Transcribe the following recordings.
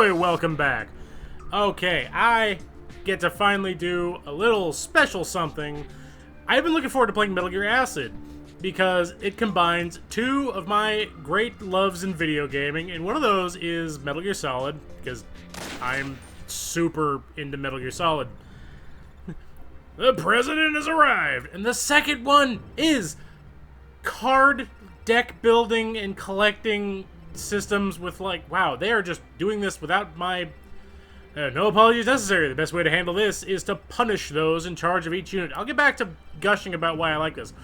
boy, welcome back. Okay, I get to finally do a little special something. I've been looking forward to playing Metal Gear Acid because it combines two of my great loves in video gaming, and one of those is Metal Gear Solid, because I'm super into Metal Gear Solid. The president has arrived! And the second one is card deck building and collecting systems with, like, wow, they are just doing this without my... no apologies necessary. The best way to handle this is to punish those in charge of each unit. I'll get back to gushing about why I like this.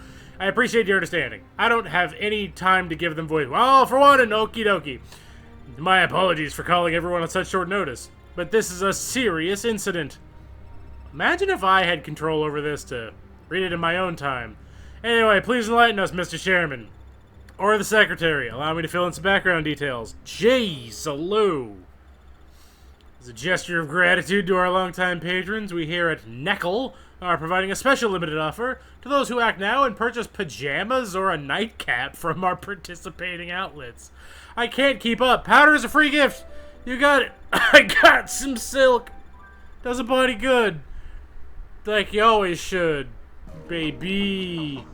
I appreciate your understanding. I don't have any time to give them voice. Well, for one, and okie dokie. My apologies for calling everyone on such short notice. But this is a serious incident. Imagine if I had control over this to read it in my own time. Anyway, please enlighten us, Mr. Chairman. Or the Secretary. Allow me to fill in some background details. Jeez, Salou. As a gesture of gratitude to our longtime patrons, we here at Neckel are providing a special limited offer to those who act now and purchase pajamas or a nightcap from our participating outlets. I can't keep up. Powder is a free gift. You got it. I got some silk. Does a body good. Like you always should, baby.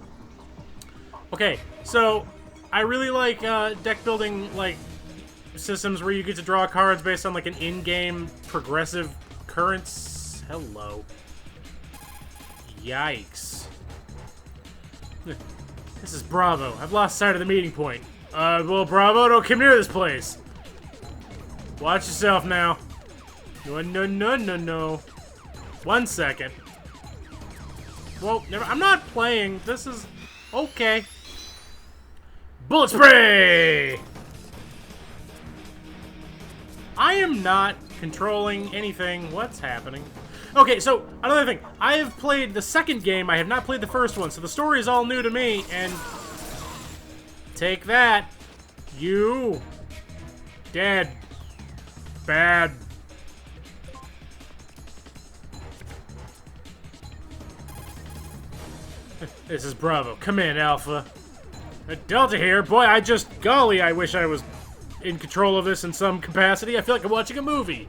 Okay, so I really like deck building, like, systems where you get to draw cards based on, like, an in-game progressive occurrence. Hello. Yikes. This is Bravo. I've lost sight of the meeting point. Well, Bravo, don't come near this place. Watch yourself now. No, no, no, no, no. 1 second. Whoa, never. I'm not playing. This is okay. Bullet spray! I am not controlling anything. What's happening? Okay, so, another thing. I have played the second game. I have not played the first one, so the story is all new to me, and... Take that. You. Dead. Bad. This is Bravo. Come in, Alpha. Delta here. Boy, golly, I wish I was in control of this in some capacity. I feel like I'm watching a movie.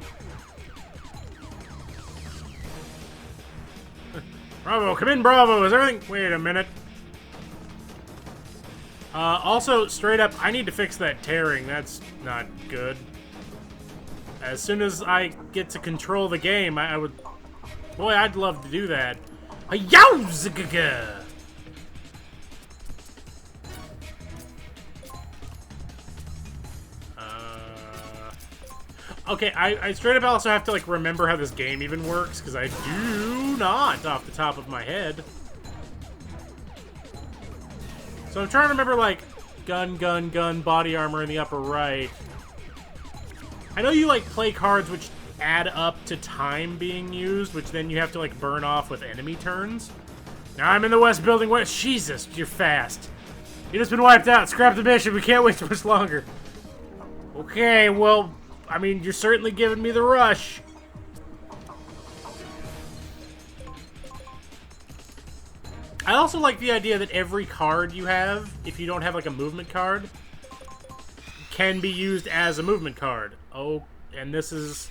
Bravo, come in, Bravo. Is everything... Wait a minute. Also, straight up, I need to fix that tearing. That's not good. As soon as I get to control the game, I would... Boy, I'd love to do that. Yowzagaga! Okay, I straight up also have to, like, remember how this game even works, because I do not off the top of my head. So I'm trying to remember, like, gun, body armor in the upper right. I know you, like, play cards which add up to time being used, which then you have to, like, burn off with enemy turns. Now I'm in the West Building West. Jesus, you're fast. You just been wiped out. Scrap the mission. We can't wait too much longer. Okay, well... I mean, you're certainly giving me the rush. I also like the idea that every card you have, if you don't have, like, a movement card, can be used as a movement card. Oh, and this is...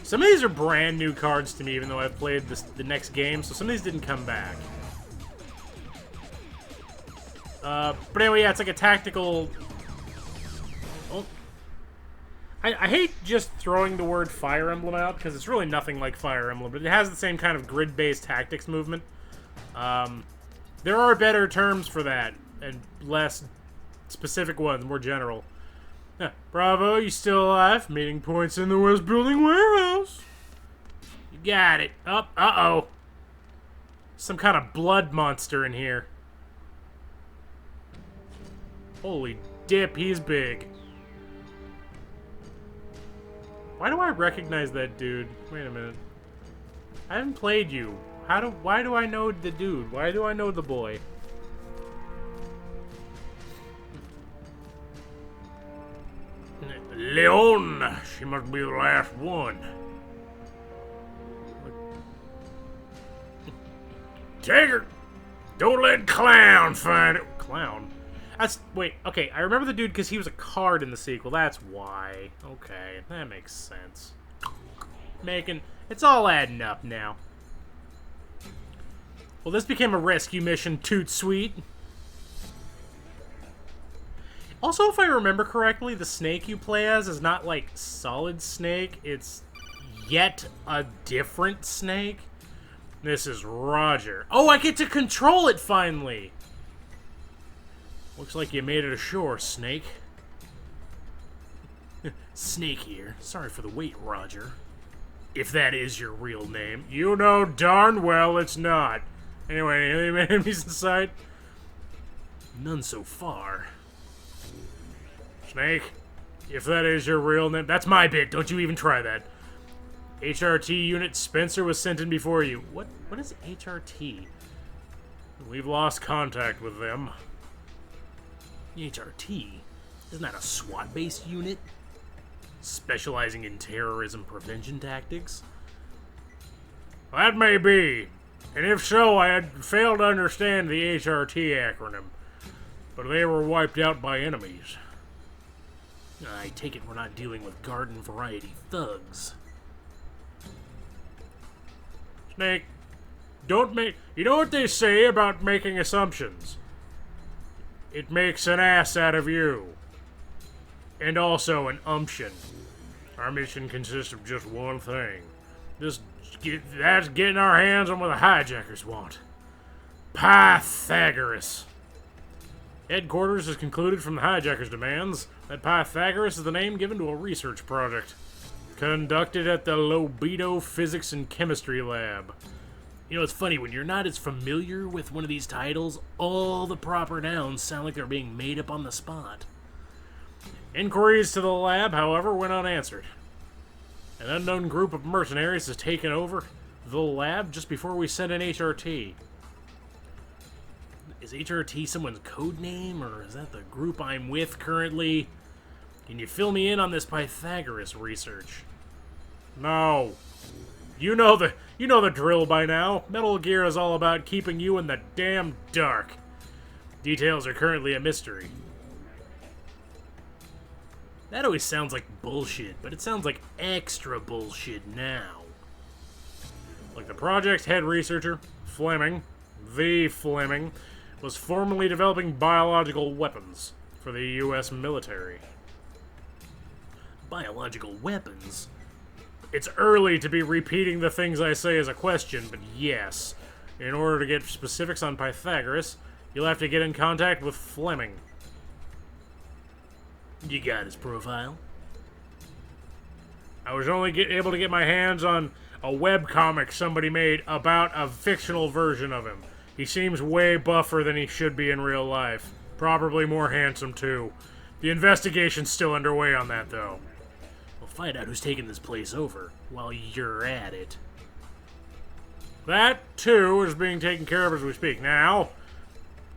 Some of these are brand new cards to me, even though I've played the next game, so some of these didn't come back. But anyway, yeah, it's like a tactical... Oh. I hate just throwing the word Fire Emblem out, because it's really nothing like Fire Emblem, but it has the same kind of grid-based tactics movement. There are better terms for that, and less specific ones, more general. Bravo, you still alive? Meeting points in the West Building warehouse. You got it. Uh-oh. Some kind of blood monster in here. Holy dip, he's big. Why do I recognize that dude? Wait a minute. I haven't played you. Why do I know the dude? Why do I know the boy? Leon! She must be the last one. Take her! Don't let Clown find it. Clown? Wait, okay, I remember the dude because he was a card in the sequel. That's why. Okay, that makes sense. It's all adding up now. Well, this became a rescue mission, toot sweet. Also, if I remember correctly, the snake you play as is not like Solid Snake. It's yet a different snake. This is Roger. Oh, I get to control it finally! Looks like you made it ashore, Snake. Snake here. Sorry for the wait, Roger. If that is your real name. You know darn well it's not. Anyway, any enemies in sight? None so far. Snake, if that is your real name... That's my bit, don't you even try that. HRT Unit Spencer was sent in before you. What is HRT? We've lost contact with them. HRT? Isn't that a SWAT-based unit? Specializing in terrorism prevention tactics? That may be. And if so, I had failed to understand the HRT acronym. But they were wiped out by enemies. I take it we're not dealing with garden variety thugs. Snake, don't make... You know what they say about making assumptions? It makes an ass out of you. And also an umption. Our mission consists of just one thing. That's getting our hands on what the hijackers want. Pythagoras. Headquarters has concluded from the hijackers' demands that Pythagoras is the name given to a research project conducted at the Lobedo Physics and Chemistry Lab. You know, it's funny, when you're not as familiar with one of these titles, all the proper nouns sound like they're being made up on the spot. Inquiries to the lab, however, went unanswered. An unknown group of mercenaries has taken over the lab just before we sent in HRT. Is HRT someone's code name, or is that the group I'm with currently? Can you fill me in on this Pythagoras research? No. You know the drill by now. Metal Gear is all about keeping you in the damn dark. Details are currently a mystery. That always sounds like bullshit, but it sounds like extra bullshit now. Like the project's head researcher, Fleming, was formerly developing biological weapons for the U.S. military. Biological weapons? It's early to be repeating the things I say as a question, but yes. In order to get specifics on Pythagoras, you'll have to get in contact with Fleming. You got his profile? I was only able to get my hands on a webcomic somebody made about a fictional version of him. He seems way buffer than he should be in real life. Probably more handsome, too. The investigation's still underway on that, though. We'll find out who's taking this place over while you're at it. That, too, is being taken care of as we speak. Now,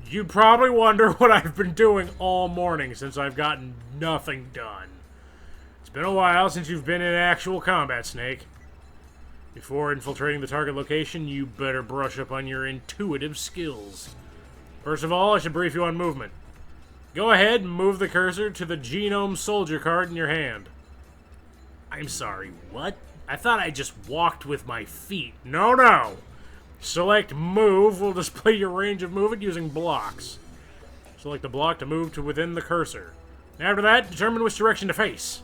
you probably wonder what I've been doing all morning since I've gotten nothing done. It's been a while since you've been in actual combat, Snake. Before infiltrating the target location, you better brush up on your intuitive skills. First of all, I should brief you on movement. Go ahead and move the cursor to the genome soldier card in your hand. I'm sorry, what? I thought I just walked with my feet. No. Select Move will display your range of movement using blocks. Select the block to move to within the cursor. After that, determine which direction to face.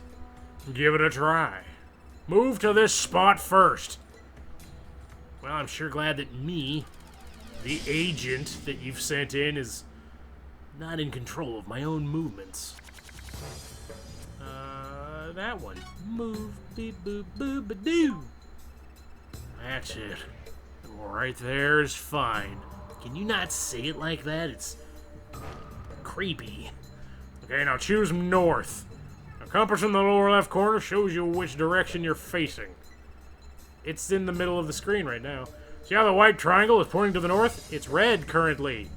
Give it a try. Move to this spot first. Well, I'm sure glad that me, the agent that you've sent in, is not in control of my own movements. That one. Move, beep, boop, boop, ba doo. That's it. Right there is fine. Can you not say it like that? It's creepy. Okay, now choose north. A compass in the lower left corner shows you which direction you're facing. It's in the middle of the screen right now. See how the white triangle is pointing to the north? It's red currently.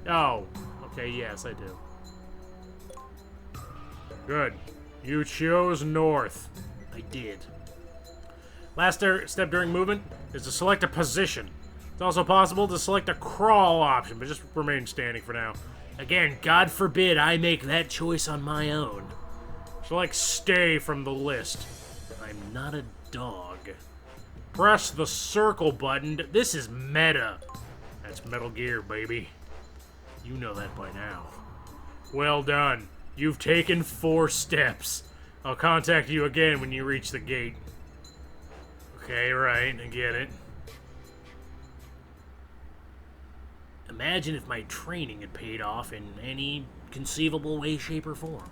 Oh, okay, yes, I do. Good. You chose north. I did. Last step during movement is to select a position. It's also possible to select a crawl option, but just remain standing for now. Again, God forbid I make that choice on my own. So, like, stay from the list. I'm not a dog. Press the circle button. This is meta. That's Metal Gear, baby. You know that by now. Well done. You've taken 4 steps. I'll contact you again when you reach the gate. Okay, right, I get it. Imagine if my training had paid off in any conceivable way, shape, or form.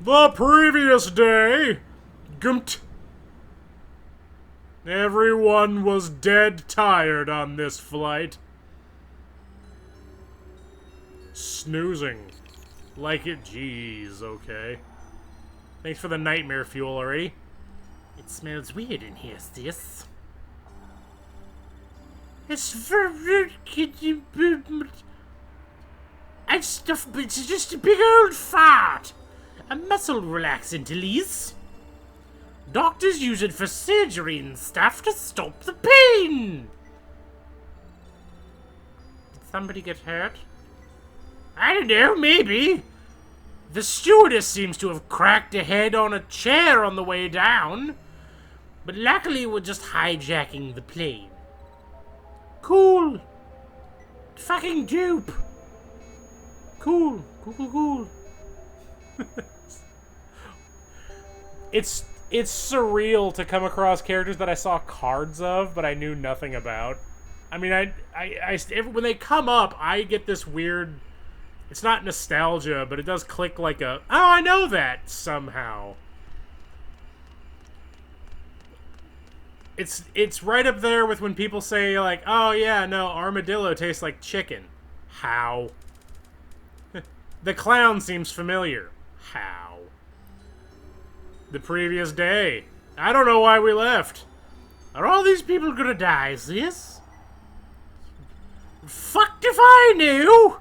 The previous day, Gumt. Everyone was dead tired on this flight. Snoozing. Like it. Jeez, okay. Thanks for the nightmare fuel already. It smells weird in here, sis. It's very... It's just a big old fart. A muscle relaxant, Elise. Doctors use it for surgery and stuff to stop the pain. Did somebody get hurt? I don't know, maybe. The stewardess seems to have cracked a head on a chair on the way down. But luckily we're just hijacking the plane. Cool. Fucking dupe. Cool. Cool. It's surreal to come across characters that I saw cards of, but I knew nothing about. I mean, when they come up, I get this weird... It's not nostalgia, but it does click like a... Oh, I know that, somehow. It's right up there with when people say, like, oh, yeah, no, armadillo tastes like chicken. How? The clown seems familiar. How? The previous day. I don't know why we left. Are all these people gonna die, sis? Fucked if I knew!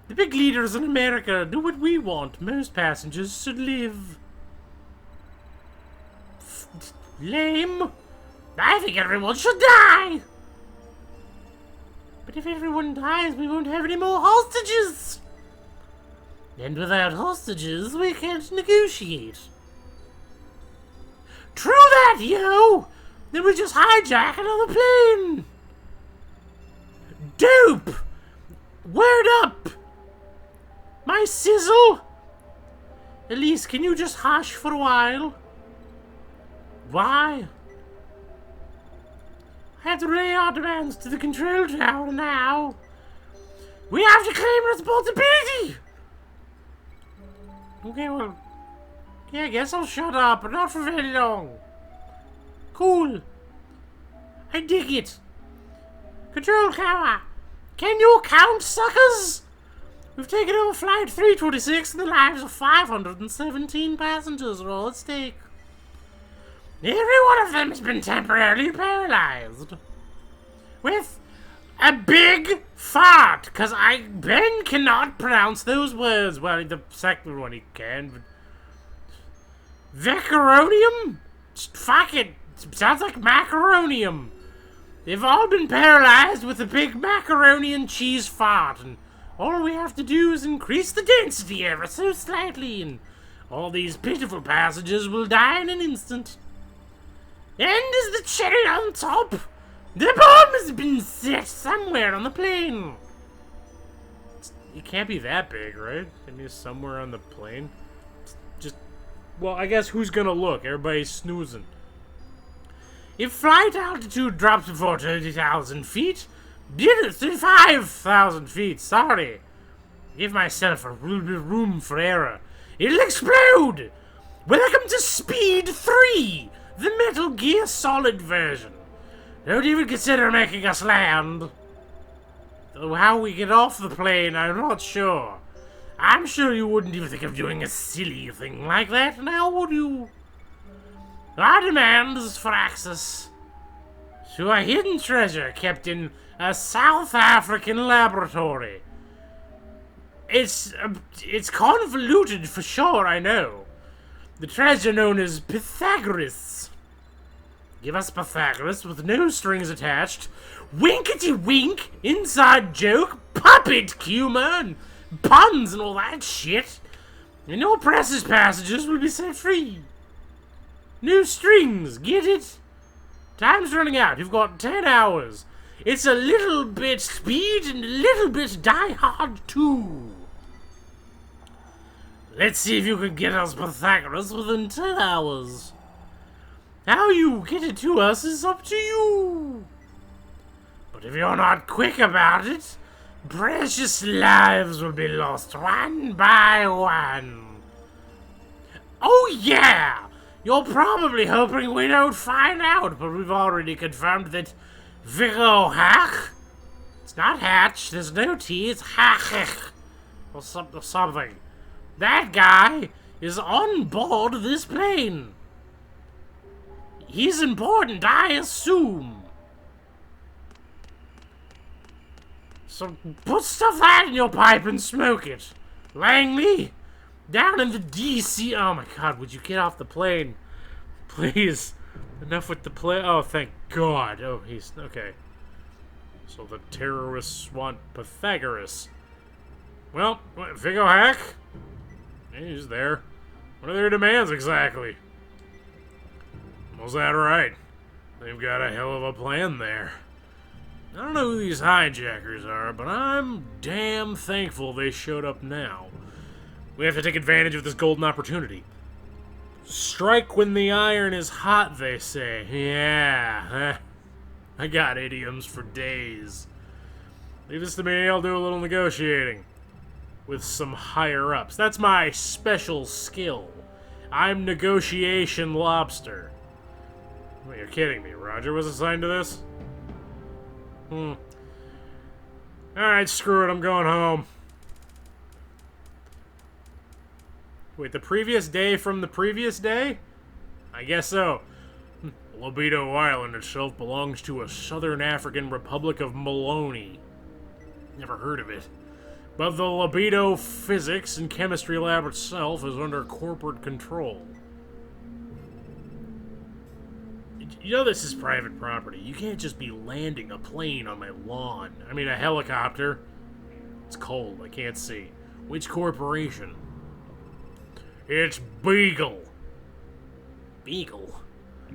The big leaders in America do what we want. Most passengers should live. Lame. I think everyone should die! But if everyone dies, we won't have any more hostages! And without hostages, we can't negotiate. True that, yo! Then we just hijack another plane! Dope! Word up! My sizzle! Elise, can you just hush for a while? Why? I have to relay our demands to the control tower now. We have to claim responsibility! Okay, well... Yeah, I guess I'll shut up, but not for very long. Cool. I dig it. Control tower, can you count, suckers? We've taken over Flight 326 and the lives of 517 passengers are all at stake. Every one of them has been temporarily paralyzed. With a big fart, because Ben cannot pronounce those words. Well, the second one he can, but... Vecaronium? Fuck it. Sounds like macaronium. They've all been paralyzed with a big macaroni and cheese fart, and all we have to do is increase the density ever so slightly, and all these pitiful passengers will die in an instant. And as the cherry on top, the bomb has been set somewhere on the plane. It can't be that big, right? I mean, it's somewhere on the plane. Just, well, I guess who's gonna look? Everybody's snoozing. If flight altitude drops before 30,000 feet, 35,000 feet, sorry. Give myself a little bit of room for error. It'll explode! Welcome to Speed 3, the Metal Gear Solid version. Don't even consider making us land. Though how we get off the plane, I'm not sure. I'm sure you wouldn't even think of doing a silly thing like that, now would you? Our demand is for access to a hidden treasure kept in a South African laboratory. It's convoluted for sure, I know. The treasure known as Pythagoras. Give us Pythagoras with no strings attached. Winkety wink, inside joke, puppet humor and puns and all that shit. And no precious passages will be set free. No strings, get it? Time's running out. You've got 10 hours. It's a little bit speed and a little bit die hard too. Let's see if you can get us Pythagoras within 10 hours. How you get it to us is up to you. But if you're not quick about it, precious lives will be lost one by one. Oh yeah! You're probably hoping we don't find out, but we've already confirmed that Vigo Hach? It's not Hatch, there's no T, it's Hach. Or something. That guy is on board this plane. He's important, I assume. So put stuff that in your pipe and smoke it. Langley, down in the DC. Oh my god, would you get off the plane? Please. Enough with the plane. Oh, thank god. Oh, he's okay. So the terrorists want Pythagoras. Well, Vigo Hack? He's there. What are their demands exactly? Was that right? They've got a hell of a plan there. I don't know who these hijackers are, but I'm damn thankful they showed up now. We have to take advantage of this golden opportunity. Strike when the iron is hot, they say. Yeah, I got idioms for days. Leave this to me, I'll do a little negotiating. With some higher-ups. That's my special skill. I'm Negotiation Lobster. Well, you're kidding me. Roger was assigned to this? Alright, screw it. I'm going home. Wait, the previous day from the previous day? I guess so. Libido Island itself belongs to a Southern African Republic of Maloney. Never heard of it. But the Libido Physics and Chemistry Lab itself is under corporate control. You know this is private property. You can't just be landing a plane on my lawn. I mean, a helicopter. It's cold. I can't see. Which corporation? It's Beagle. Beagle?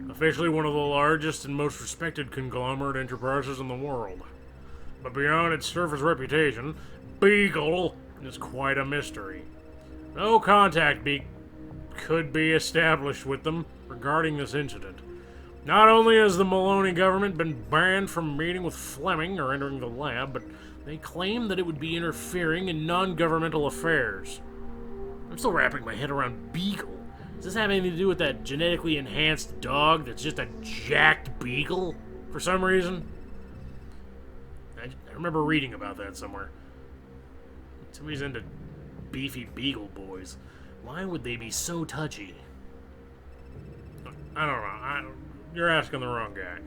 Officially one of the largest and most respected conglomerate enterprises in the world. But beyond its surface reputation, Beagle is quite a mystery. No contact could be established with them regarding this incident. Not only has the Maloney government been banned from meeting with Fleming or entering the lab, but they claim that it would be interfering in non-governmental affairs. I'm still wrapping my head around Beagle. Does this have anything to do with that genetically enhanced dog that's just a jacked beagle for some reason? I remember reading about that somewhere. Somebody's into beefy beagle boys. Why would they be so touchy? I don't know. You're asking the wrong guy.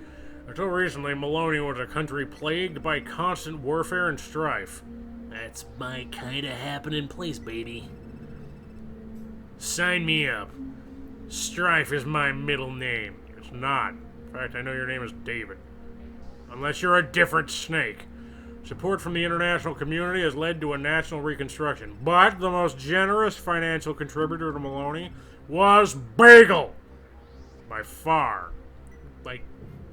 Until recently, Maloney was a country plagued by constant warfare and strife. That's my kind of happening place, baby. Sign me up. Strife is my middle name. It's not. In fact, I know your name is David. Unless you're a different snake. Support from the international community has led to a national reconstruction. But the most generous financial contributor to Maloney was Beagle. By far. Like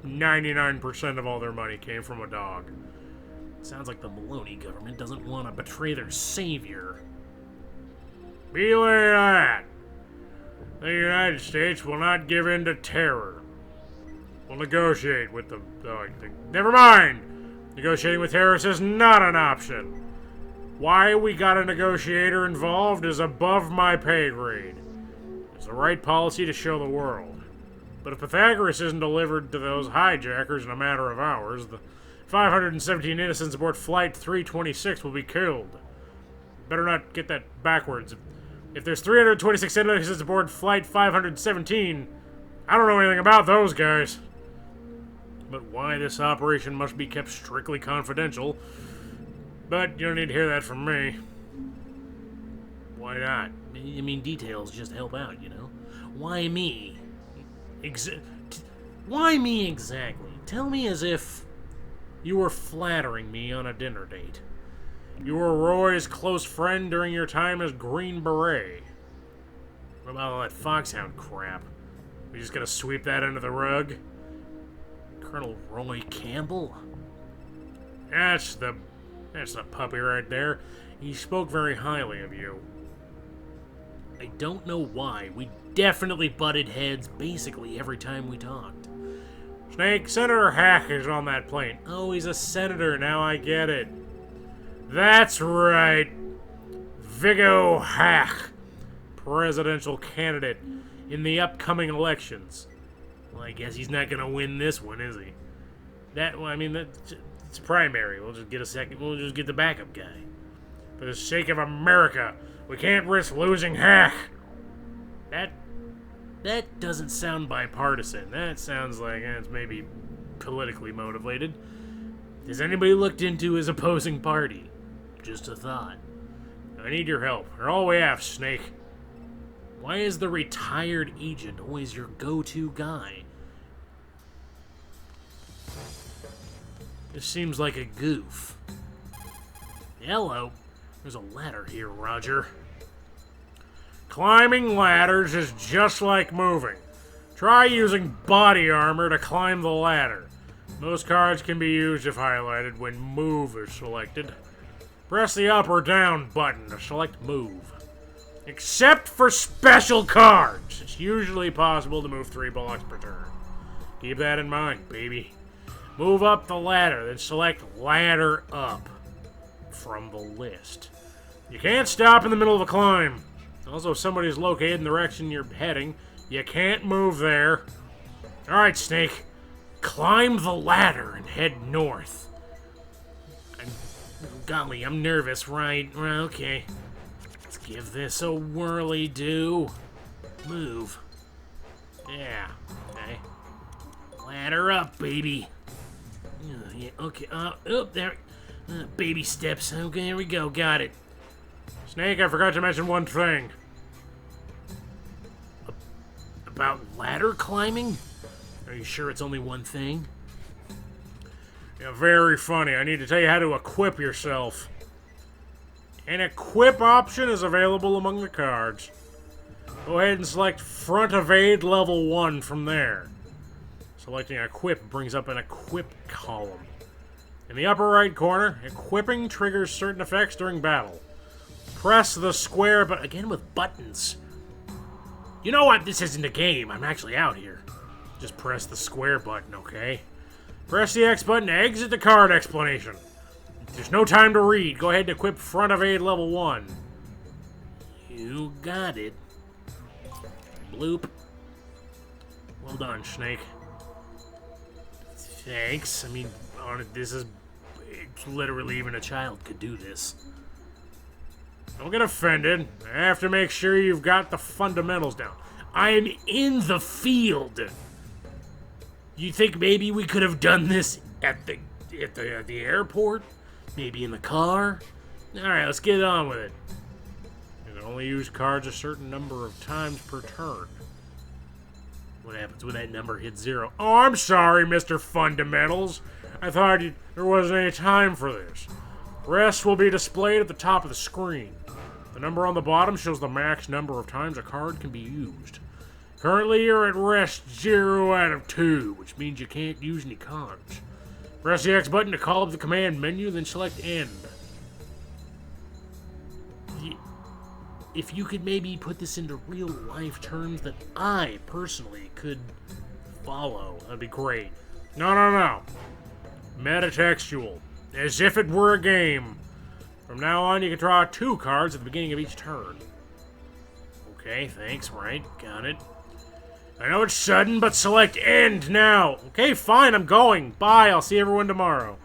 99% of all their money came from a dog. Sounds like the Maloney government doesn't want to betray their savior. Beware that. The United States will not give in to terror. We'll negotiate with the... never mind! Negotiating with terrorists is not an option. Why we got a negotiator involved is above my pay grade. It's the right policy to show the world. But if Pythagoras isn't delivered to those hijackers in a matter of hours, the 517 innocents aboard Flight 326 will be killed. Better not get that backwards. If there's 326 innocents aboard Flight 517, I don't know anything about those guys. But why this operation must be kept strictly confidential. But you don't need to hear that from me. Why not? I mean, details just help out, you know? Why me? Why me exactly? Tell me as if you were flattering me on a dinner date. You were Roy's close friend during your time as Green Beret. What about all that Foxhound crap? We just gonna sweep that under the rug? Colonel Roy Campbell? That's the puppy right there. He spoke very highly of you. I don't know why. We definitely butted heads basically every time we talked. Snake, Senator Hack is on that plane. Oh, he's a senator. Now I get it. That's right. Viggo Hack, presidential candidate in the upcoming elections. Well, I guess he's not gonna win this one, is he? It's primary. We'll just get a second. We'll just get the backup guy. For the sake of America, we can't risk losing Hack. That doesn't sound bipartisan. That sounds like it's maybe politically motivated. Has anybody looked into his opposing party? Just a thought. I need your help. You're all we have, Snake. Why is the retired agent always your go-to guy? This seems like a goof. Hello. There's a ladder here, Roger. Climbing ladders is just like moving. Try using body armor to climb the ladder. Most cards can be used if highlighted when move is selected. Press the up or down button to select move. Except for special cards. It's usually possible to move 3 blocks per turn. Keep that in mind, baby. Move up the ladder, then select ladder up from the list. You can't stop in the middle of a climb. Also, if somebody's located in the direction you're heading, you can't move there. Alright, Snake. Climb the ladder and head north. Golly, I'm nervous, right? Okay. Let's give this a whirly-do. Move. Yeah. Okay. Ladder up, baby. Yeah, okay. There. Baby steps. Okay, here we go. Got it. Snake, I forgot to mention one thing. About ladder climbing? Are you sure it's only one thing? Yeah, very funny. I need to tell you how to equip yourself. An equip option is available among the cards. Go ahead and select Front Evade Level 1 from there. Selecting Equip brings up an Equip column. In the upper right corner, equipping triggers certain effects during battle. Press the square, but again with buttons. You know what? This isn't a game. I'm actually out here. Just press the square button, okay? Press the X button to exit the card explanation. There's no time to read. Go ahead and equip Front Evade Level 1. You got it. Bloop. Well done, Snake. Thanks. I mean, this is... literally even a child could do this. Don't get offended. I have to make sure you've got the fundamentals down. I am in the field. You think maybe we could have done this at the airport? Maybe in the car? Alright, let's get on with it. You can only use cards a certain number of times per turn. What happens when that number hits 0? Oh, I'm sorry, Mr. Fundamentals. I thought there wasn't any time for this. Rest will be displayed at the top of the screen. The number on the bottom shows the max number of times a card can be used. Currently, you're at rest 0 out of 2, which means you can't use any cards. Press the X button to call up the command menu, then select End. If you could maybe put this into real-life terms that I, personally, could follow, that'd be great. No. Metatextual. As if it were a game. From now on, you can draw 2 cards at the beginning of each turn. Okay, thanks, right, got it. I know it's sudden, but select End now. Okay, fine, I'm going. Bye, I'll see everyone tomorrow.